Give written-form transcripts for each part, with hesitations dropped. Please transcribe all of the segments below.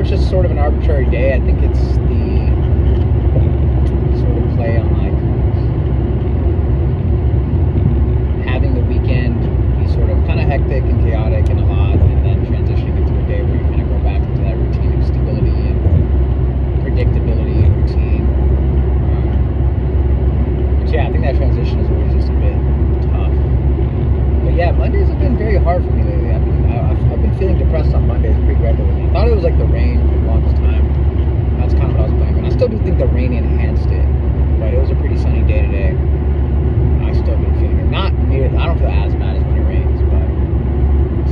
it's just sort of an arbitrary day. I think it's the sort of play on like having the weekend be sort of kind of hectic and chaotic and a lot, and then transitioning into a day where you kind of go back into that routine of stability and predictability and routine. Which, yeah, I think that transition is always just a bit tough. But yeah, Mondays have been very hard for me lately. I've been feeling depressed on Mondays pretty regularly. I thought it was like the rain for the longest time. That's kind of what I was blaming. I still do think the rain enhanced it, but it was a pretty sunny day today. I still been feeling it. Not near. I don't feel as bad as when it rains, but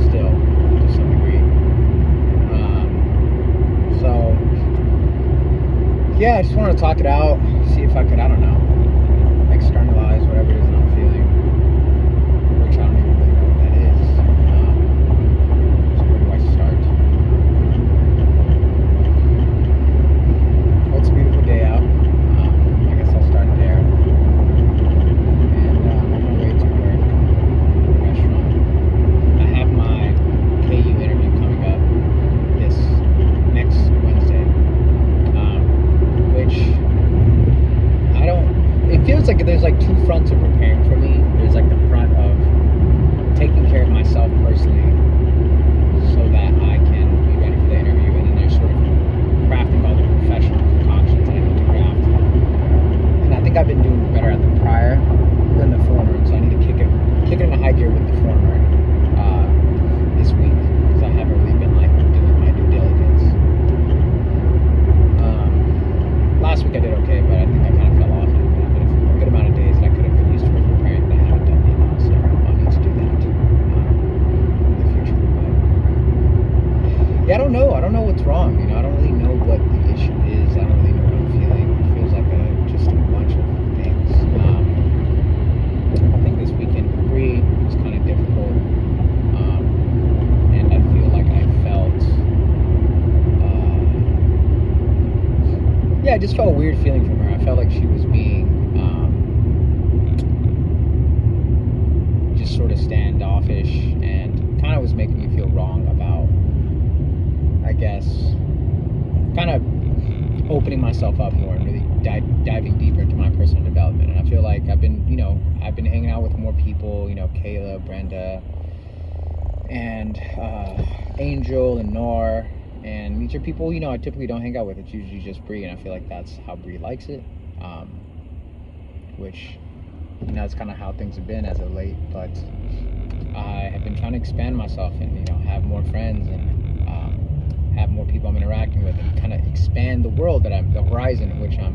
still to some degree. So yeah, I just wanted to talk it out, see if I could, I don't know, externalize whatever it is that I'm feeling, which I don't even really know what that is. So where do I start? Well, it's a beautiful day out. I guess I'll start there. And on my way to work, the restaurant. I have my KU interview coming up this next Wednesday, which it feels like there's like two fronts of preparing for me. There's like the front of taking care of myself personally so that I can be ready for the interview, and then there's sort of crafting all the professional concoctions that I need to craft. And I think I've been doing better at the prior than the former, so I need to kick it into high gear with the former this week, because I haven't really been like doing my due diligence. Last week I did okay, but I think I kind of fell off. A good amount of days that I could have used for preparing that I haven't done yet, so I'll need to do that in the future. But yeah, I don't know what's wrong. I don't really know what the issue is. I don't really know what I'm feeling. It feels like just a bunch of things. I think this weekend for Bree was kind of difficult, and I feel like I felt I just felt a weird feeling from her. I felt like she was being just sort of standoffish, and kind of was making me feel wrong about, I guess, kind of opening myself up more and really diving deeper into my personal development. And I feel like I've been hanging out with more people, Kayla, Brenda, and Angel and Nor. And these are people, I typically don't hang out with. It's usually just Bree, and I feel like that's how Bree likes it. Which, that's kind of how things have been as of late. But I have been trying to expand myself and, have more friends and have more people I'm interacting with, and kind of expand the world the horizon in which I'm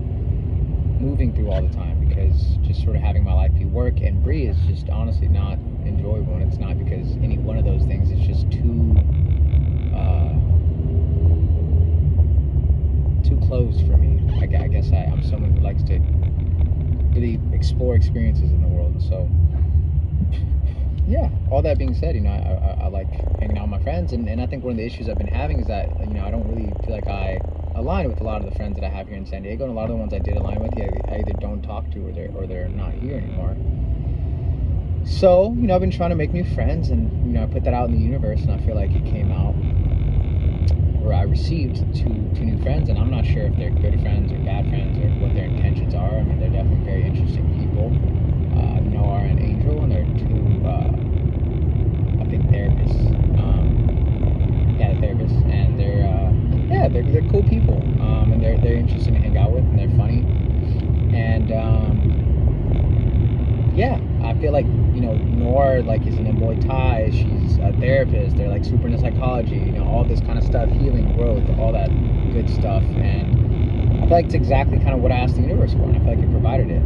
moving through all the time. Because just sort of having my life be work and Bree is just honestly not enjoyable. And it's not because any one of those things. It's just too closed for me. I guess I'm someone who likes to really explore experiences in the world. So yeah, all that being said, I like hanging out with my friends, and I think one of the issues I've been having is that I don't really feel like I align with a lot of the friends that I have here in San Diego, and a lot of the ones I did align with, I either don't talk to or they're not here anymore. So I've been trying to make new friends, and I put that out in the universe, and I feel like it came out, or I received two new friends, and I'm not sure if they're good friends or bad friends or what their intentions are. I mean, they're definitely very interesting people, Noah and Angel, and they're two, I think, therapists. Therapists, and they're cool people, and they're interesting to hang out with, and they're funny, and I feel like Nor is into Muay Thai. She's a therapist. They're super into psychology. All this kind of stuff, healing, growth, all that good stuff. And I feel like it's exactly kind of what I asked the universe for, and I feel like it provided it.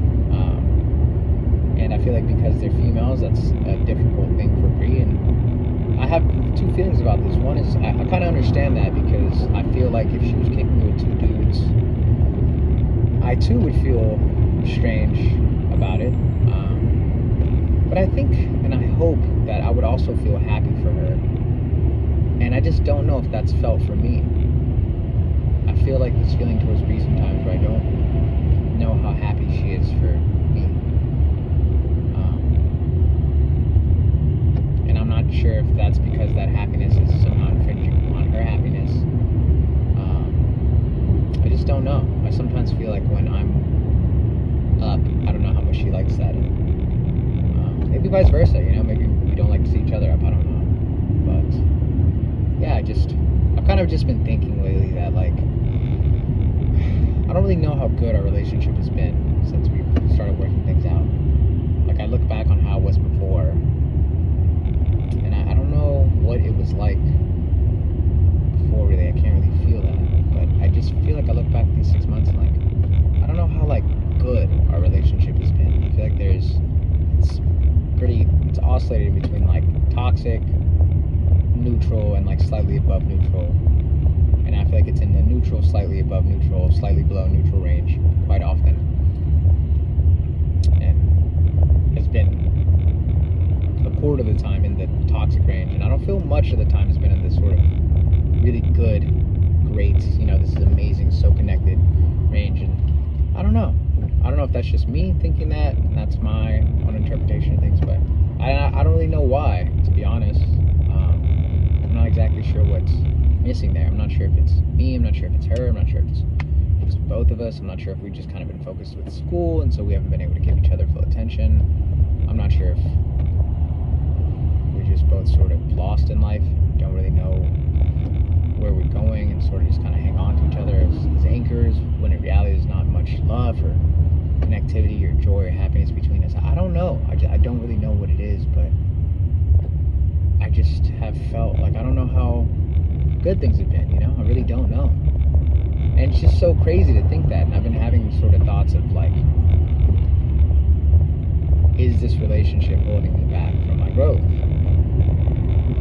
And I feel like because they're females, that's a difficult thing for Bree. And I have two feelings about this. One is I kind of understand that, because I feel like if she was kicking me with two dudes, I too would feel strange about it. But I think, and I hope, that I would also feel happy for her. And I just don't know if that's felt for me. I feel like this feeling towards Bree sometimes, where I don't know how happy she is for me. And I'm not sure if that's because that happiness is somehow infringing on her happiness. don't know. I sometimes feel like when I'm up, I don't know how much she likes that. And, maybe vice versa, maybe we don't like to see each other up, I don't know. But yeah, I've kind of just been thinking lately that, like, I don't really know how good our relationship has been since we started working things out. Like, I look back on how it was before, and I don't know what it was like before, really. I can't really feel that. But I just feel like I look back at these 6 months and, like, I don't know how, like, good our relationship has been. I feel like it's oscillated between, like, toxic, neutral, and, like, slightly above neutral. And I feel like it's in the neutral, slightly above neutral, slightly below neutral range quite often. And has been a quarter of the time in the toxic range. And I don't feel much of the time has been in this sort of really good, great, this is amazing, so connected range. And I don't know if that's just me thinking that, and that's my own interpretation of things, but I don't really know why, to be honest. I'm not exactly sure what's missing there. I'm not sure if it's me, I'm not sure if it's her, I'm not sure if it's just both of us. I'm not sure if we've just kind of been focused with school, and so we haven't been able to give each other full attention. I'm not sure if we're just both sort of lost in life, don't really know where we're going, and sort of just kind of hang on to each other as anchors, when in reality there's not much love or connectivity or joy or happiness between us. I don't know. I don't really know what it is, but I just have felt like I don't know how good things have been, I really don't know. And it's just so crazy to think that. And I've been having sort of thoughts of, like, is this relationship holding me back from my growth?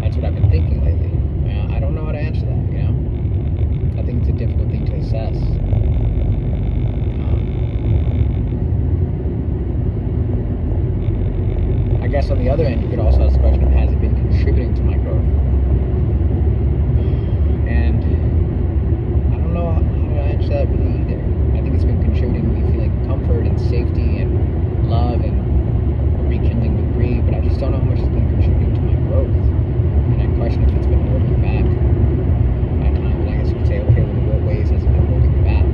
That's what I've been thinking lately. I don't know how to answer that, I think it's a difficult thing to assess. I guess on the other end, you could also ask the question, has it been contributing to my growth? And I don't know how to answer that really either. I think it's been contributing to me feeling comfort and safety and love and rekindling with Bree, but I just don't know how much it's been contributing to my growth. And I question if it's been holding me back at times. And I guess you could say, okay, well, in what ways has it been holding me back?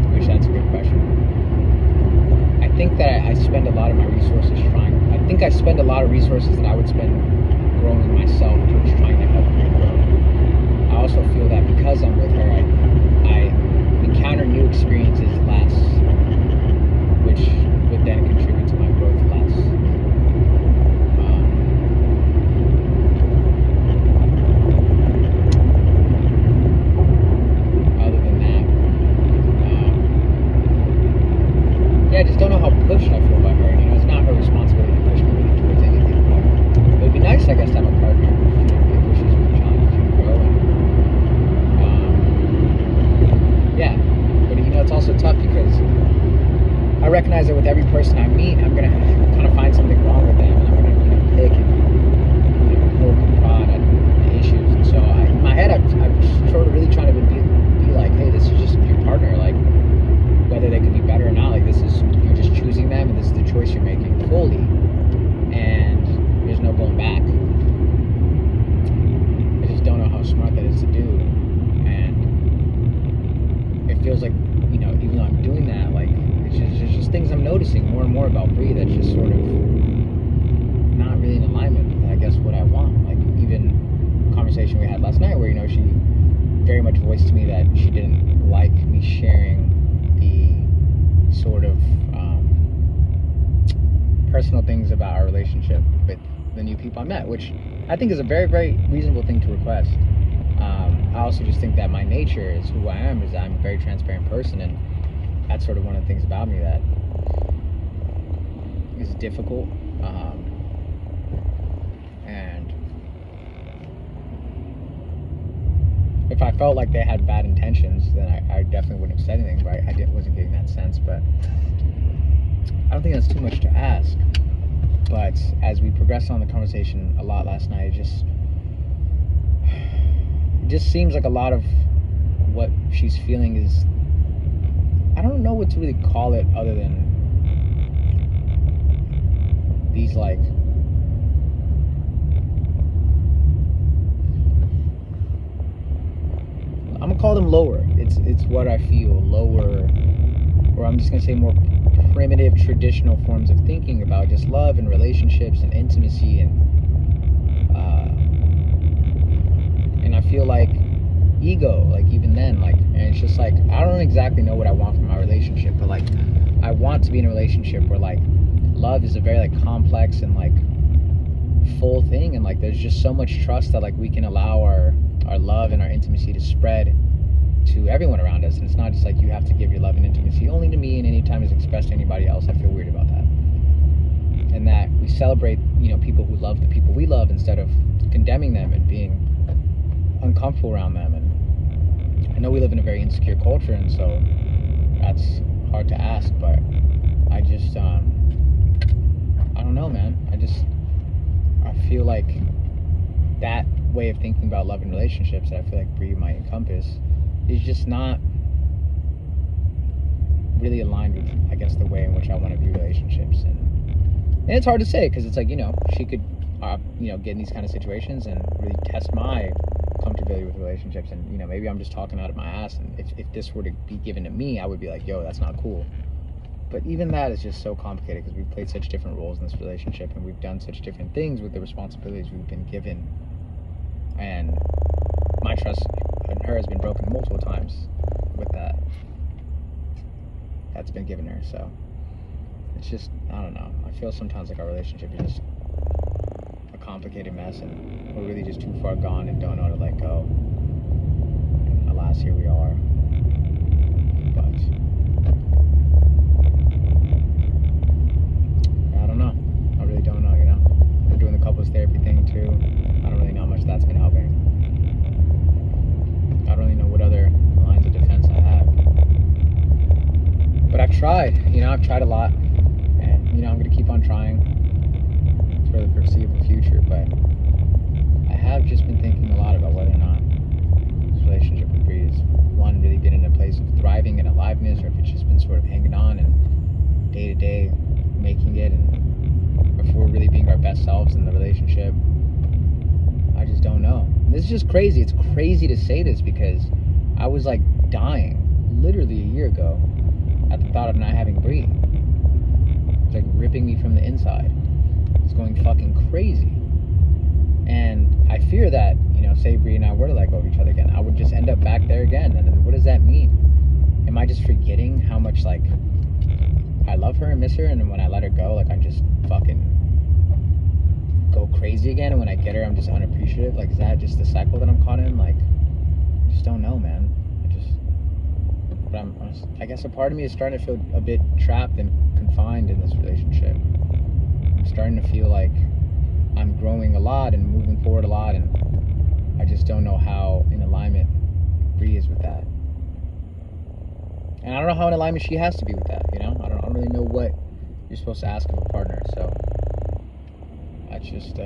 I wish that's a good question. I think that I spend a lot of my resources I spend a lot of resources that I would spend growing myself towards trying to help her grow. I also feel that because I'm with her, I encounter new experiences less, which would then contribute to my growth less. Other than that, I just don't know how pushed I feel by her. It's not her responsibility to push me really towards anything, but it would be nice, I guess, to have a partner who pushes you and challenges you to grow. And yeah, but it's also tough because I recognize that with every person I meet, I'm gonna kind of find something wrong with them, and I'm gonna pick and poke and prod at the issues. And so in my head, I'm sort of really trying to be like, hey, this is just your partner, like, whether they could be better or not, like, you're just choosing them, and this is the choice you're making fully, and there's no going back. I just don't know how smart that is to do, and it feels like, even though I'm doing that, like, it's just things I'm noticing more and more about Bree that's just sort of not really in alignment with, I guess, what I want. Like, even a conversation we had last night where, she very much voiced to me that she didn't like me sharing the sort of personal things about our relationship with the new people I met, which I think is a very, very reasonable thing to request. I also just think that my nature is who I am, is I'm a very transparent person, and that's sort of one of the things about me that is difficult. And if I felt like they had bad intentions, then I definitely wouldn't have said anything, right? Wasn't getting that sense, but I don't think that's too much to ask. But as we progressed on the conversation a lot last night, it just seems like a lot of what she's feeling is, I don't know what to really call it other than these, like, lower. It's what I feel lower, or I'm just gonna say more primitive, traditional forms of thinking about just love and relationships and intimacy, and I feel like ego, like even then, like, and it's just like I don't exactly know what I want from my relationship, but like I want to be in a relationship where like love is a very like complex and like full thing, and like there's just so much trust that like we can allow our love and our intimacy to spread to everyone around us, and it's not just like you have to give your love and intimacy only to me and anytime it's expressed to anybody else. I feel weird about that, and that we celebrate, you know, people who love the people we love instead of condemning them and being uncomfortable around them. And I know we live in a very insecure culture, and so that's hard to ask, but I just I don't know, man. I feel like that way of thinking about love and relationships that I feel like Brie might encompass is just not really aligned with, I guess, the way in which I want to view relationships. And it's hard to say because it's like, you know, she could you know, get in these kind of situations and really test my comfortability with relationships, and you know, maybe I'm just talking out of my ass, and if this were to be given to me, I would be like, yo, that's not cool. But even that is just so complicated because we've played such different roles in this relationship, and we've done such different things with the responsibilities we've been given, and my trust in her has been broken multiple times with that's been given her. So it's just, I don't know, I feel sometimes like our relationship is just a complicated mess, and we're really just too far gone and don't know how to let go. And alas, here we are. But I don't know. I really don't know, you know. We're doing the couples therapy thing too. I don't really know how much that's been helping. I don't really know what other lines of defense I have. But I've tried, you know, I've tried a lot. And, you know, I'm going to keep on trying for the foreseeable future. But I have just been thinking a lot about whether or not this relationship with Bree is, one, really been in a place of thriving and aliveness, or if it's just been sort of hanging on and day to day making it, and if we're really being our best selves in the relationship. I just don't know. And this is just crazy. It's crazy to say this because I was like dying literally a year ago at the thought of not having Bree. It's like ripping me from the inside. It's going fucking crazy. And I fear that, you know, say Bree and I were to let go of each other again, I would just end up back there again. And then what does that mean? Am I just forgetting how much like I love her and miss her, and then when I let her go, like I just fucking go crazy again, and when I get her I'm just unappreciative? Like, is that just the cycle that I'm caught in? Like, I just don't know, man. But I guess a part of me is starting to feel a bit trapped and confined in this relationship. I'm starting to feel like I'm growing a lot and moving forward a lot, and I just don't know how in alignment Bree is with that. And I don't know how in alignment she has to be with that, you know? I don't really know what you're supposed to ask of a partner, so that's just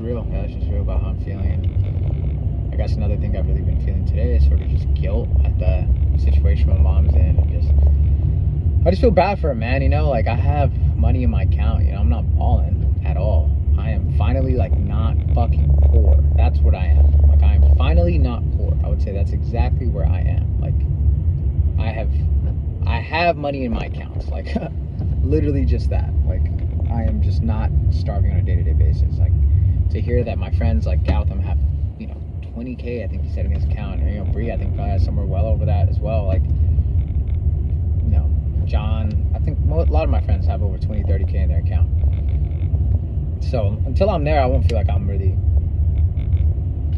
real. Yeah, that's just real about how I'm feeling. And I guess another thing I've really been feeling today is sort of just guilt at the situation my mom's in, and I just feel bad for her, man. You know, like I have money in my account, you know, I'm not balling at all. I am finally like not fucking poor. That's what I am. Like I am finally not poor. I would say that's exactly where I am. Like I have money in my accounts. Like literally just that. Like I am just not starving on a day-to-day basis. Like to hear that my friends like Gautam have, you know, 20K I think he said in his account, and you know, Bree I think probably has somewhere well over that as well. Like, you know, John, I think a lot of my friends have over 20-30K in their account. So until I'm there, I won't feel like I'm really,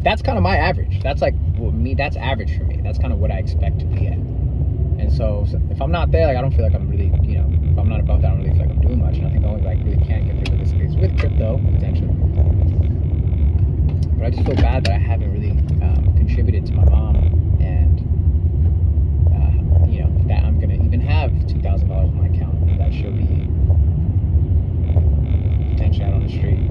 that's kind of my average. That's like me, that's average for me. That's kind of what I expect to be at. And so if I'm not there, like I don't feel like I'm really, you know, if I'm not above that, I don't really feel like I'm doing much. And I think the only way I really can get there realistically is with crypto potentially. But I just feel bad that I haven't really contributed to my mom, and you know, that I'm gonna even have $2,000 in my account, and that she'll be potentially out on the street.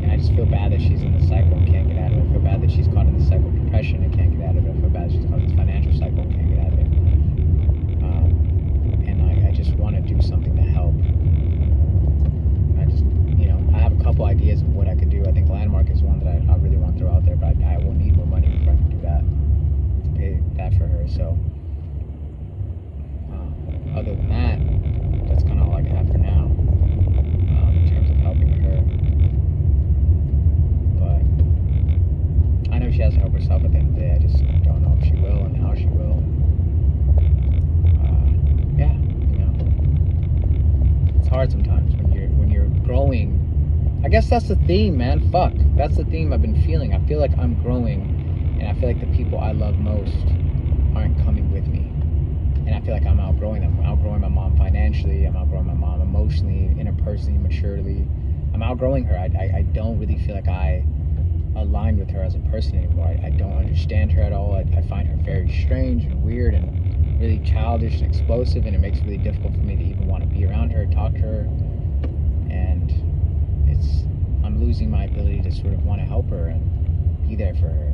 And I just feel bad that she's in the cycle and can't get out of it. I feel bad that she's caught in the cycle of depression and can't get out of it. I feel bad that she's caught in this financial cycle and can't get out of it. And I just want to do something to help. I just, you know, I have a couple ideas of what I could do. I think Landmark is one that I really want to throw out there, but I will need more money before I can do that. To has to help herself at the end of the day. I just don't know if she will and how she will. Yeah, it's hard sometimes when you're growing. I guess that's the theme, man. Fuck, that's the theme I've been feeling. I feel like I'm growing, and I feel like the people I love most aren't coming with me, and I feel like I'm outgrowing them. I'm outgrowing my mom financially. I'm outgrowing my mom emotionally, interpersonally, maturely. I'm outgrowing her. I don't really feel like I align with her as a person anymore. I don't understand her at all. I find her very strange and weird and really childish and explosive, and it makes it really difficult for me to even want to be around her, talk to her, and I'm losing my ability to sort of want to help her and be there for her,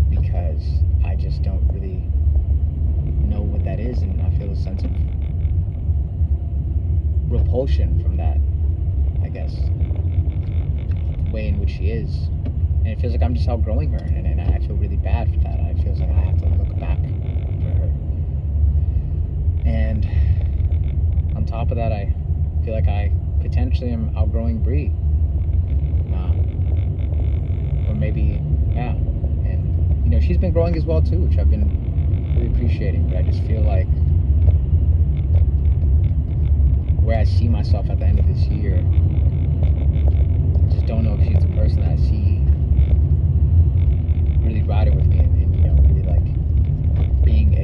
because I just don't really know what that is, and I feel a sense of repulsion from that, I guess, the way in which she is. And it feels like I'm just outgrowing her, and I feel really bad for that. It feels like I have to look back for her. And on top of that, I feel like I potentially am outgrowing Bree. Or maybe, yeah. And, she's been growing as well, too, which I've been really appreciating. But I just feel like where I see myself at the end of this year, I just don't know if she's the person that I see really riding with me and really like being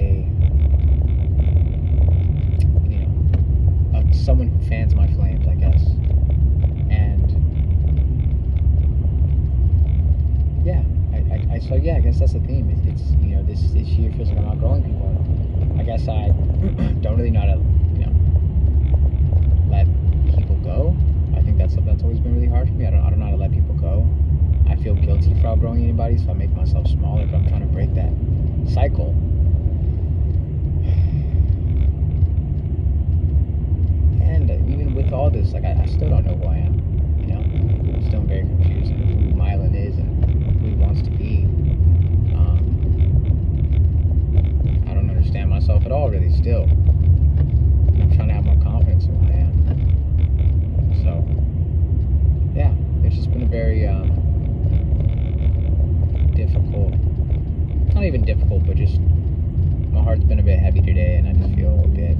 someone who fans my flames, I guess. And yeah, I guess that's the theme. It's this year feels like I'm outgrowing people. I guess I don't really know how to let people go. I think that's always been really hard for me. I don't know how to let people go. I feel guilty for outgrowing anybody, so I make myself smaller, but I'm trying to break that cycle. And even with all this, like I still don't know who I am. I'm still very confused on who Mylan is and who he wants to be. I don't understand myself at all, really. Still, I'm trying to have more confidence in who I am. So, yeah, it's just been a very difficult, not even difficult, but just my heart's been a bit heavy today, and I just feel a bit,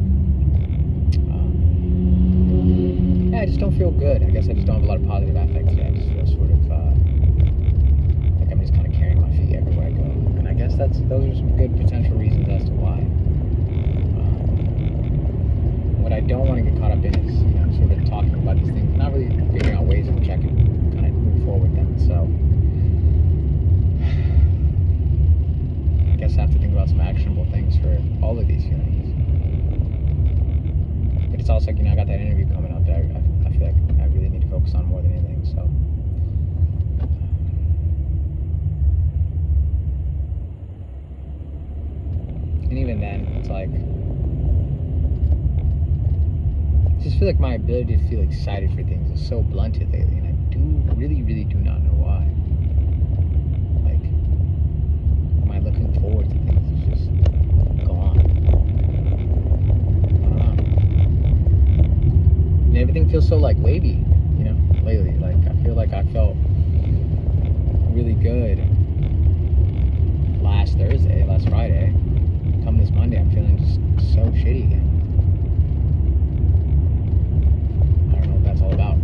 I just don't feel good. I guess I just don't have a lot of positive affect today. I just feel sort of like I'm just kind of carrying my feet everywhere I go, and I guess those are some good potential reasons as to why. What I don't want to get caught up in is, sort of talking about these things, not really figuring out ways in which I can kind of move forward with them. So I guess I have to think about some actionable things for all of these feelings. But it's also like, I got that interview coming up that I feel like I really need to focus on more than anything. So and even then, it's like, I just feel like my ability to feel excited for things is so blunted lately, and I really do not know why. Like, my looking forward to things is just gone. I don't know. And everything feels so like wavy, lately. Like, I feel like I felt really good last Friday. Come this Monday, I'm feeling just so shitty again. I don't know what that's all about.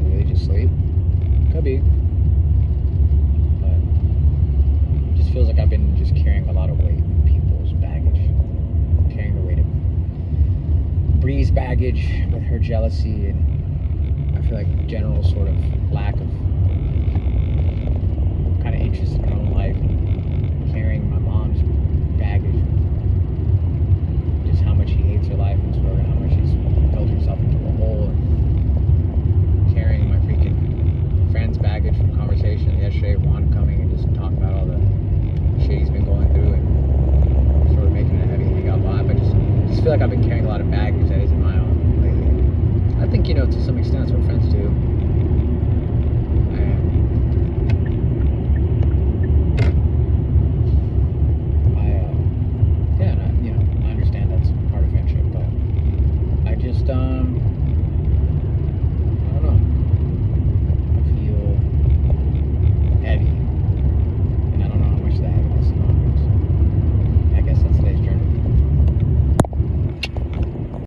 Really just sleep? Could be. But it just feels like I've been just carrying a lot of weight, people's baggage. Carrying the weight of Bree's baggage with her jealousy, and I feel like general sort of lack of kind of interest in her own life, and carrying my mom's baggage, just how much she hates her life and sort of how much she's built herself into a hole, and carrying my freaking friend's baggage from conversation yesterday, Juan coming and just talking about all the shit he's been going through and sort of making it a heavy hangout vibe. I just feel like I've been carrying a lot of baggage that isn't my own lately. I think, to some extent that's what friends do.